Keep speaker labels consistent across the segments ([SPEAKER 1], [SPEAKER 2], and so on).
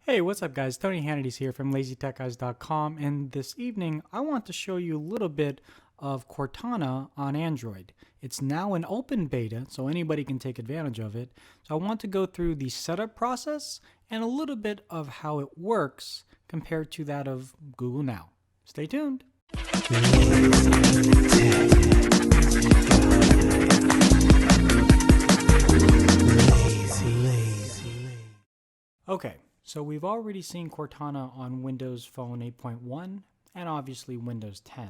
[SPEAKER 1] Hey, what's up guys? Tony Hannity's here from LazyTechGuys.com, and this evening I want to show you a little bit of Cortana on Android. It's now an open beta, so anybody can take advantage of it. So I want to go through the setup process and a little bit of how it works compared to that of Google Now. Stay tuned. Okay. So we've already seen Cortana on Windows Phone 8.1 and obviously Windows 10.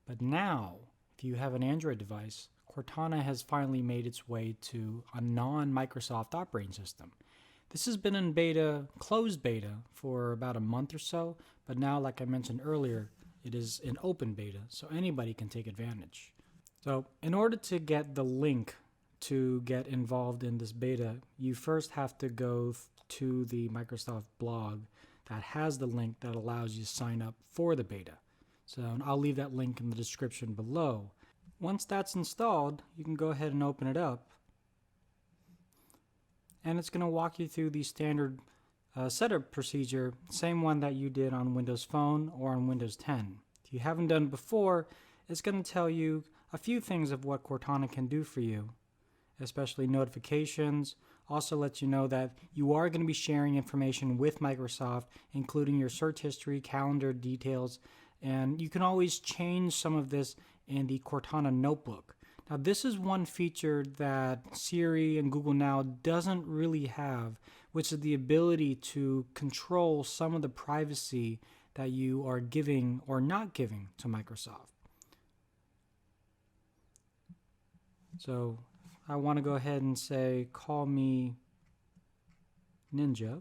[SPEAKER 1] But now, if you have an Android device, Cortana has finally made its way to a non-Microsoft operating system. This has been in beta, closed beta, for about a month or so, but now, like I mentioned earlier, it is in open beta, so anybody can take advantage. So in order to get the link to get involved in this beta, you first have to go to the Microsoft blog that has the link that allows you to sign up for the beta. So I'll leave that link in the description below. Once that's installed, you can go ahead and open it up. And it's going to walk you through the standard setup procedure, same one that you did on Windows Phone or on Windows 10. If you haven't done it before, it's going to tell you a few things of what Cortana can do for you, especially notifications. Also lets you know that you are going to be sharing information with Microsoft, including your search history, calendar details, and you can always change some of this in the Cortana notebook. Now this is one feature that Siri and Google Now doesn't really have, which is the ability to control some of the privacy that you are giving or not giving to Microsoft. So I want to go ahead and say, call me Ninja.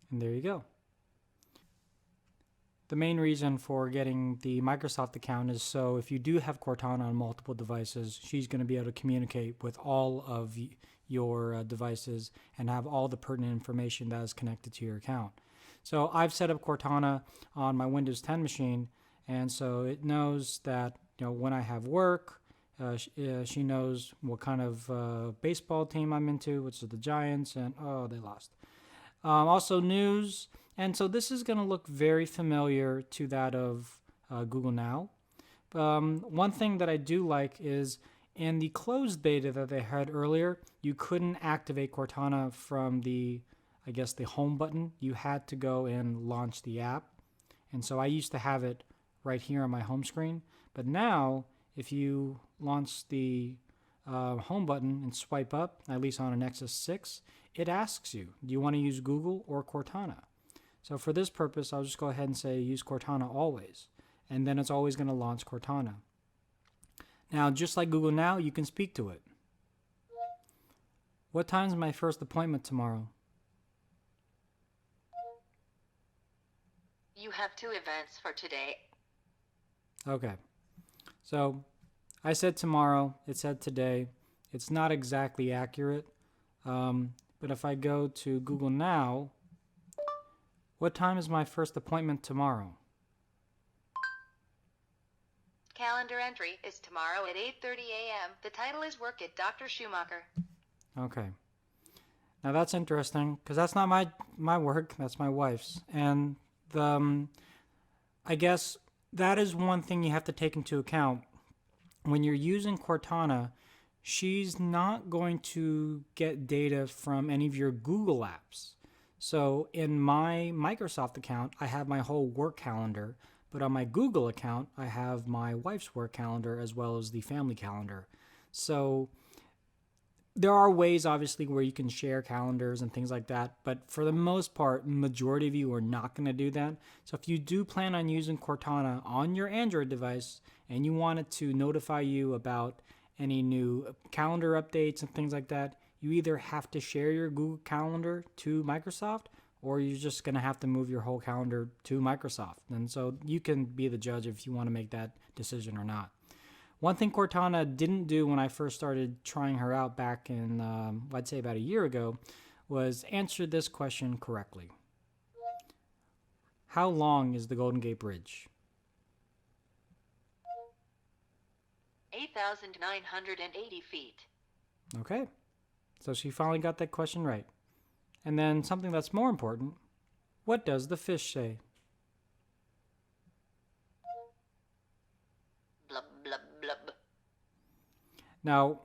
[SPEAKER 1] And there you go. The main reason for getting the Microsoft account is so if you do have Cortana on multiple devices, she's going to be able to communicate with all of your devices and have all the pertinent information that is connected to your account. So I've set up Cortana on my Windows 10 machine, and so it knows that when I have work, she knows what kind of baseball team I'm into, which is the Giants, and oh, they lost. Also news, and so this is going to look very familiar to that of Google Now. One thing that I do like is in the closed beta that they had earlier, you couldn't activate Cortana from the home button. You had to go and launch the app, and so I used to have it right here on my home screen. But now, if you launch the home button and swipe up, at least on an Nexus 6, it asks you, do you want to use Google or Cortana? So for this purpose, I'll just go ahead and say use Cortana always. And then it's always going to launch Cortana. Now, just like Google Now, you can speak to it. What time is my first appointment tomorrow?
[SPEAKER 2] You have 2 events for today.
[SPEAKER 1] Okay. So I said tomorrow, it said today. It's not exactly accurate, but if I go to Google Now, what time is my first appointment tomorrow?
[SPEAKER 2] Calendar entry is tomorrow at 8:30 a.m. The title is Work at Dr. Schumacher.
[SPEAKER 1] Okay. Now that's interesting because that's not my work, that's my wife's. And I guess that is one thing you have to take into account. When you're using Cortana, she's not going to get data from any of your Google apps. So in my Microsoft account, I have my whole work calendar, but on my Google account, I have my wife's work calendar as well as the family calendar. So there are ways, obviously, where you can share calendars and things like that, but for the most part, majority of you are not going to do that. So if you do plan on using Cortana on your Android device and you want it to notify you about any new calendar updates and things like that, you either have to share your Google Calendar to Microsoft, or you're just going to have to move your whole calendar to Microsoft. And so you can be the judge if you want to make that decision or not. One thing Cortana didn't do when I first started trying her out back in, I'd say about a year ago, was answer this question correctly. How long is the Golden Gate Bridge?
[SPEAKER 2] 8,980 feet.
[SPEAKER 1] Okay. So she finally got that question right. And then something that's more important, what does the fish say?
[SPEAKER 2] Blub, blub, blub.
[SPEAKER 1] Now,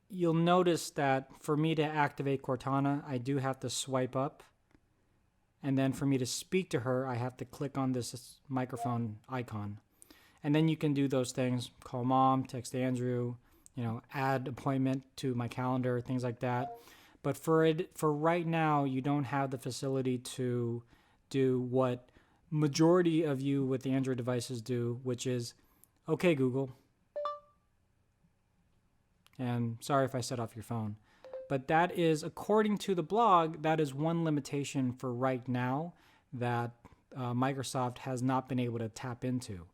[SPEAKER 1] you'll notice that for me to activate Cortana, I do have to swipe up. And then for me to speak to her, I have to click on this microphone icon. And then you can do those things, call mom, text Andrew, add appointment to my calendar, things like that. But for right now, you don't have the facility to do what majority of you with the Android devices do, which is, okay, Google. And sorry if I set off your phone. But that is, according to the blog, that is one limitation for right now that Microsoft has not been able to tap into.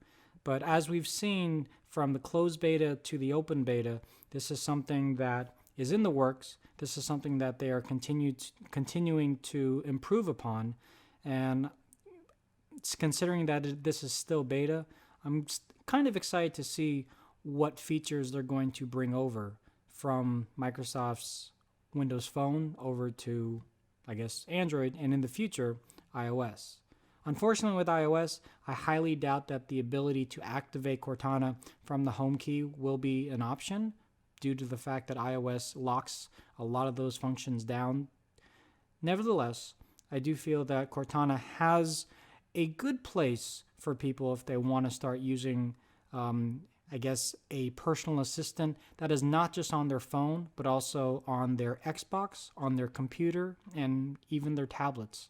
[SPEAKER 1] But as we've seen from the closed beta to the open beta, this is something that is in the works. This is something that they are continuing to improve upon. And considering that this is still beta, I'm kind of excited to see what features they're going to bring over from Microsoft's Windows Phone over to, I guess, Android, and in the future, iOS. Unfortunately, with iOS, I highly doubt that the ability to activate Cortana from the home key will be an option due to the fact that iOS locks a lot of those functions down. Nevertheless, I do feel that Cortana has a good place for people if they want to start using I guess, a personal assistant that is not just on their phone, but also on their Xbox, on their computer, and even their tablets.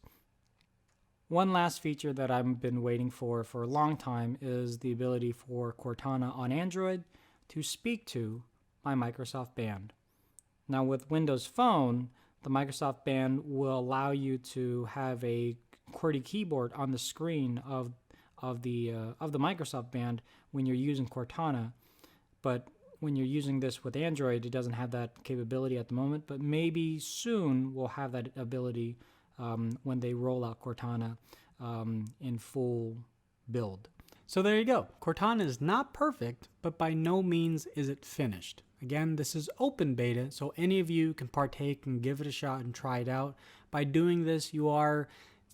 [SPEAKER 1] One last feature that I've been waiting for a long time is the ability for Cortana on Android to speak to my Microsoft Band. Now with Windows Phone, the Microsoft Band will allow you to have a QWERTY keyboard on the screen of the Microsoft Band when you're using Cortana, but when you're using this with Android, it doesn't have that capability at the moment, but maybe soon we'll have that ability when they roll out Cortana in full build.
[SPEAKER 3] So there you go. Cortana is not perfect, but by no means is it finished. Again, this is open beta, so any of you can partake and give it a shot and try it out. By doing this, you are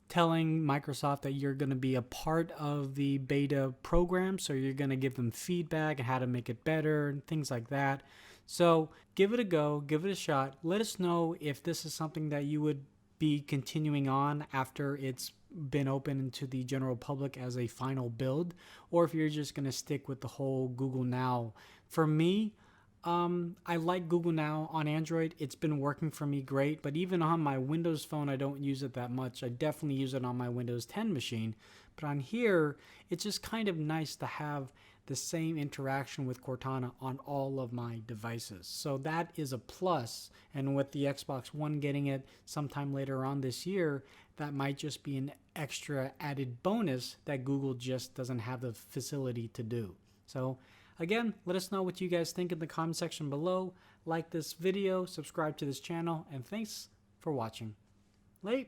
[SPEAKER 3] telling Microsoft that you're going to be a part of the beta program, so you're going to give them feedback and how to make it better and things like that. So give it a go, give it a shot. Let us know if this is something that you would be continuing on after it's been open to the general public as a final build, or if you're just going to stick with the whole Google Now. For me, I like Google Now on Android. It's been working for me great, but even on my Windows phone, I don't use it that much. I definitely use it on my Windows 10 machine, but on here, it's just kind of nice to have the same interaction with Cortana on all of my devices. So that is a plus, and with the Xbox One getting it sometime later on this year, that might just be an extra added bonus that Google just doesn't have the facility to do. So again, let us know what you guys think in the comment section below. Like this video, subscribe to this channel, and thanks for watching. Late.